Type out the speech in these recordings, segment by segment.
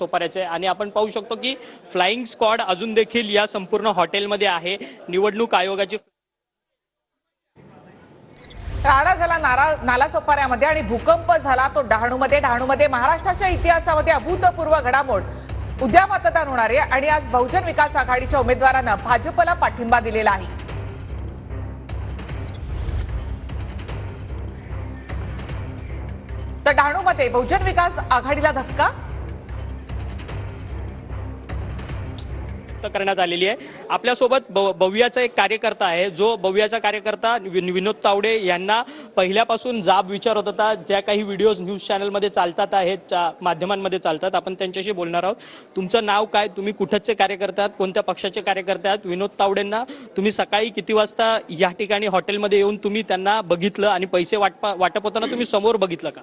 सोपाऱ्याचे आणि आपण पाहू शकतो की फ्लाइंग स्क्वॉड अजून देखील या संपूर्ण हॉटेलमध्ये आहे। निवडणूक आयोगाची राडा झाला नालासोपाऱ्यामध्ये आणि भूकंप झाला तो डहाणूमध्ये महाराष्ट्राच्या इतिहासामध्ये अभूतपूर्व घडामोड। उद्या मतदान होणार आहे आणि आज बहुजन विकास आघाडीच्या उमेदवारांना भाजपला पाठिंबा दिलेला आहे। तर डहाणूमध्ये बहुजन विकास आघाडीला धक्का करण्यात आलेली आहे। आपल्यासोबत बवियाचा एक कार्यकर्ता आहे जो बवियाचा कार्यकर्ता विनोद तावडे यांना पहिल्यापासून जाब विचारत होता। ज्या काही व्हिडिओज न्यूज चॅनलमध्ये चालतात आहेत, माध्यमांमध्ये चालतात, आपण त्यांच्याशी बोलणार आहोत। तुमचं नाव काय, तुम्ही कुठचे कार्यकर्ते आहात, कोणत्या पक्षाचे कार्यकर्ते आहात? विनोद तावडेंना तुम्ही सकाळी किती वाजता या ठिकाणी हॉटेलमध्ये येऊन तुम्ही त्यांना बघितलं आणि पैसे वाटप होताना तुम्ही समोर बघितलं का?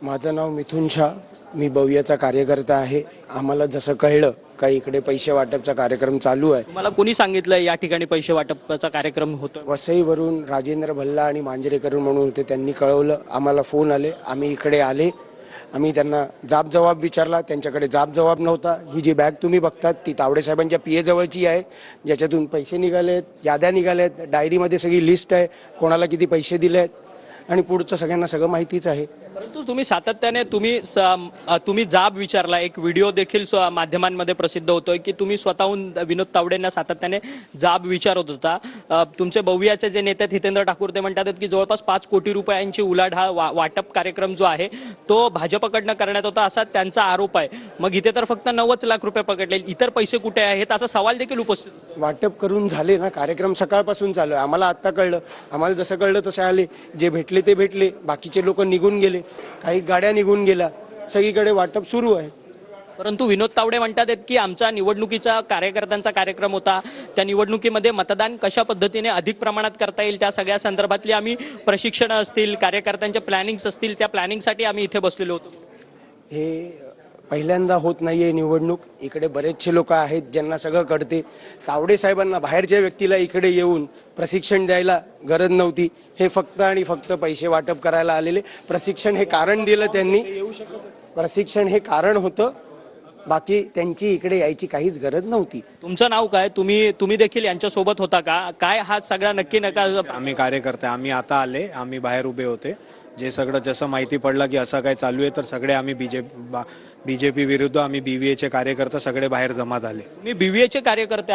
माझं नाव मिथुन शाह, मी बवियाचा कार्यकर्ता आहे। आम्हाला जसं कळलं का इकडे पैसे वाटपचा कार्यक्रम चालू आहे। तुम्हाला कोणी सांगितलं या ठिकाणी पैसे वाटपाचा कार्यक्रम होतो? वसईवरून राजेंद्र भल्ला आणि मांजरेकर म्हणून होते, त्यांनी कळवलं, आम्हाला फोन आले, आम्ही इकडे आले। आम्ही त्यांना जाब जवाब विचारला, त्यांच्याकडे जाब जवाब नव्हता। ही जी बॅग तुम्ही बघतात ती तावडे साहेबांच्या पीए जवळची आहे, ज्याच्यातून पैसे निघालेत, याद्या निघाल्यात, डायरीमध्ये सगळी लिस्ट आहे, कोणाला किती पैसे दिले आहेत आणि पुढचं सगळ्यांना सगळं माहितीच आहे। परंतु तुम्ही सातत्याने तुम्ही जाब विचारला, एक व्हिडिओ देखील माध्यमांमध्ये प्रसिद्ध होतोय की तुम्ही स्वतःहून विनोद तावडेंना सातत्याने जाब विचारत होता। तुमचे बवियाचे जे नेते हितेंद्र ठाकूर ते म्हणतात की जवळपास 5 कोटी रुपयांची उलाढाल वाटप कार्यक्रम जो आहे तो भाजपकडनं करण्यात होता असा त्यांचा आरोप आहे। मग इथे तर फक्त 90 लाख रुपये पकडले, इतर पैसे कुठे आहेत असा सवाल देखील उपस्थित होतो। वाटप करून झाले ना, कार्यक्रम सकाळपासून चालू आहे। आम्हाला आत्ता कळलं, आम्हाला जसं कळलं तसे आले, जे भेटले ते भेटले, बाकीचे लोक निघून गेले, काही गाड्या निघून गेल्या, सगळीकडे वाटप सुरू आहे। परंतु विनोद तावडे म्हणतात की आमचा निवडणुकीचा कार्यकर्त्यांचा कार्यक्रम होता, त्या निवडणुकीमध्ये मतदान कशा पद्धतीने अधिक प्रमाणात करता येईल त्या सगळ्या संदर्भातली आम्ही प्रशिक्षण असतील, कार्यकर्त्यांच्या प्लॅनिंग्स असतील, त्या प्लॅनिंगसाठी आम्ही इथे बसलेलो होतो। हे पहिल्यांदा होत नाहीये निवडणूक, इकडे बरेचसे लोक आहेत ज्यांना सगळं कळते। तावडे साहेबांना बाहेरच्या व्यक्तीला इकडे येऊन प्रशिक्षण द्यायला गरज नव्हती, हे फक्त आणि फक्त पैसे वाटप करायला आलेले। प्रशिक्षण हे कारण दिलं त्यांनी, प्रशिक्षण हे कारण होतं, बाकी त्यांची इकडे यायची काहीच गरज नव्हती। तुमचं नाव काय, तुम्ही देखील यांच्या सोबत होता का? काय हा सगळा नक्की नका? आम्ही कार्यकर्ते, आम्ही आता आले, आम्ही बाहेर उभे होते। जे सगळं जसं माहिती पडलं की असं काय चालू आहे तर सगळे आम्ही बीजेपी विरुद्ध आम्ही बीव्हीएचे कार्यकर्ते सगळे बाहेर जमा झाले। तुम्ही बीव्हीएचे कार्यकर्ते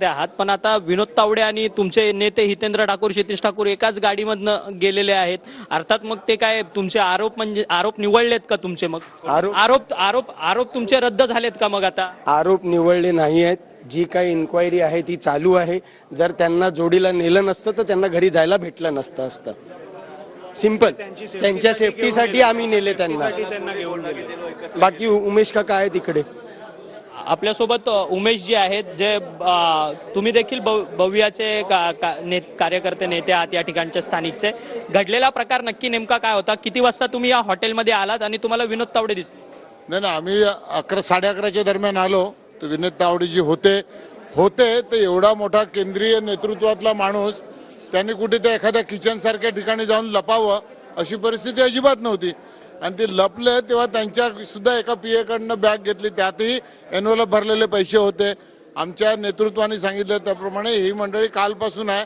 आहात, पण आता विनोद तावडे आणि तुमचे नेते हितेंद्र ठाकूर, क्षितिज ठाकूर एकाच गाडीमधनं गेलेले आहेत। अर्थात मग ते काय तुमचे आरोप निवळलेत का तुमचे? मग आरोप तुमचे रद्द झालेत का? मग आता आरोप निवळले नाही आहेत, जी काही इन्क्वायरी आहे ती चालू आहे। जर त्यांना जोडीला नेलं नसतं तर त्यांना घरी जायला भेटलं नसतं। सिंपल, त्यांच्या सेफ्टीसाठी आम्ही नेले त्यांना, बाकी उमेश काका आहेत इकडे आपल्यासोबत। उमेश जी आहेत, जे तुम्ही देखील बवियाचे कार्यकर्ते नेते आहात या ठिकाणचे स्थानिकचे, घडलेला प्रकार नक्की नेमका काय होता? किती वाजता तुम्ही या हॉटेलमध्ये आलात आणि तुम्हाला विनोद तावडे दिसले? नाही, आम्ही 11-11:30च्या दरम्यान आलो तर विनोद तावडे जी होते तर एवढा मोठा केंद्रीय नेतृत्वातला माणूस, त्यांनी कुठे त्या एखाद्या किचन सारख्या ठिकाणी जाऊन लपावं अशी परिस्थिती अजिबात नव्हती। आणि ते लपले तेव्हा त्यांच्या सुद्धा एका पीएकडनं बॅग घेतली, त्यातही एनव्हलप भरलेले पैसे होते। आमच्या नेतृत्वाने सांगितलं त्याप्रमाणे ही मंडळी कालपासून आहे,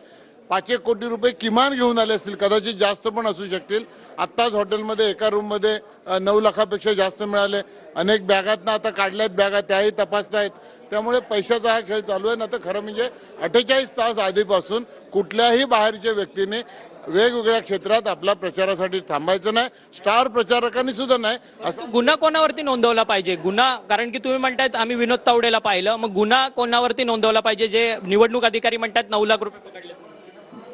5-1 कोटी रुपये किमान घेऊन आले असतील, कदाचित जास्त पण असू शकतील। आत्ताच हॉटेलमध्ये एका रूममध्ये 9 लाखापेक्षा जास्त मिळाले। अनेक बॅगातनं आता काढल्यात बॅगा, त्याही तपासतायत। त्यामुळे पैशाचा हा खेळ चालू आहे ना। तर खरं म्हणजे 48 तास आधीपासून कुठल्याही बाहेरच्या व्यक्तीने वेगवेगळ्या क्षेत्रात आपल्या प्रचारासाठी थांबायचं नाही, स्टार प्रचारकांनी सुद्धा नाही। गुन्हा कोणावरती नोंदवला पाहिजे? गुन्हा, कारण की तुम्ही म्हणतायत आम्ही विनोद तावडेला पाहिलं, मग गुन्हा कोणावरती नोंदवला पाहिजे? जे निवडणूक अधिकारी म्हणतात 9 लाख रुपये पकडले,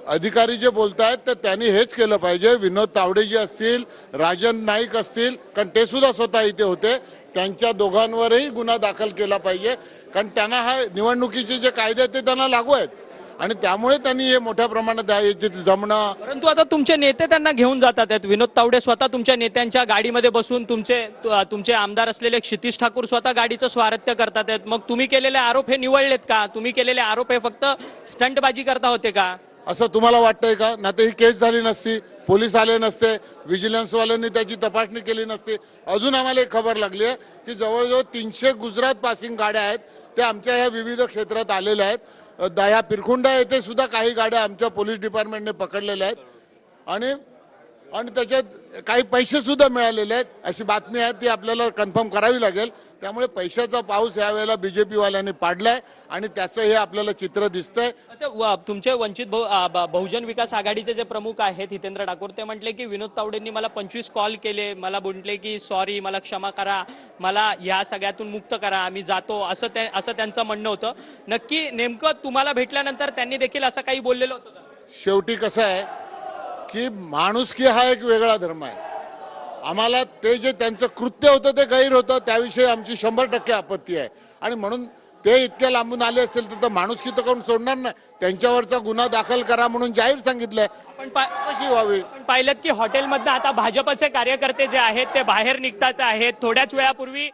अधिकारी जे बोलतायत तर त्यांनी हेच केलं पाहिजे। विनोद तावडे जी असतील, राजन नाईक असतील, कारण ते सुद्धा स्वतः इथे होते, त्यांच्या दोघांवरही गुन्हा दाखल केला पाहिजे। कारण त्यांना हा निवडणुकीचे जे कायदे आहेत ते त्यांना लागू आहेत आणि त्यामुळे त्यांनी हे मोठ्या प्रमाणात जमणं। परंतु आता तुमचे नेते त्यांना घेऊन जातात आहेत। विनोद तावडे स्वतः तुमच्या नेत्यांच्या गाडीमध्ये बसून तुमचे आमदार असलेले क्षितिज ठाकूर स्वतः गाडीचं स्वारथ्य करतात आहेत। मग तुम्ही केलेले आरोप हे निवळलेत का? तुम्ही केलेले आरोप हे फक्त स्टंटबाजी करता होते का? असं तुम्हाला वाटतंय का? ना तर ही केस झाली नसती, पोलीस आले नसते, व्हिजिलन्सवाल्यांनी त्याची तपासणी केली नसती. अजून आम्हाला एक खबर लागली आहे की जवळजवळ 300 गुजरात पासिंग गाड्या आहेत त्या आमच्या ह्या विविध क्षेत्रात आलेल्या आहेत. ह्या पिरखुंडा येथे सुद्धा काही गाड्या आमच्या पोलीस डिपार्टमेंटने पकडलेल्या आहेत आणि त्याच्यात काही पैसे सुद्धा मिळालेले आहेत अशी बातमी आहे, ती आपल्याला कन्फर्म करावी लागेल. त्यामुळे पैशाचा पाऊस यावेळेला बीजेपी वाल्यांनी पाडलाय आणि त्याचं हे आपल्याला चित्र दिसतंय. तुमचे वंचित बहुजन विकास आघाडीचे जे प्रमुख आहेत हितेंद्र ठाकूर, ते म्हटले की विनोद तावडेंनी मला 25 कॉल केले, मला म्हटले की सॉरी, मला क्षमा करा, मला या सगळ्यातून मुक्त करा, आम्ही जातो, असं त्यांचं म्हणणं होतं. नक्की नेमकं तुम्हाला भेटल्यानंतर त्यांनी देखील असं काही बोललेलं होतं का? शेवटी कसं आहे की माणुसकी हा एक वेगळा धर्म आहे. आम्हाला ते जे त्यांचं कृत्य होतं ते गैर होतं त्याविषयी आमची 100% आपत्ती आहे आणि म्हणून ते इतक्या लांबून आले असेल तर माणुसकी तर कोण सोडणार नाही. त्यांच्यावरचा गुन्हा दाखल करा म्हणून जाहीर सांगितलंय. पण कशी व्हावी? पाहिलं की हॉटेलमधनं आता भाजपचे कार्यकर्ते जे आहेत ते बाहेर निघतात आहेत. थोड्याच वेळापूर्वी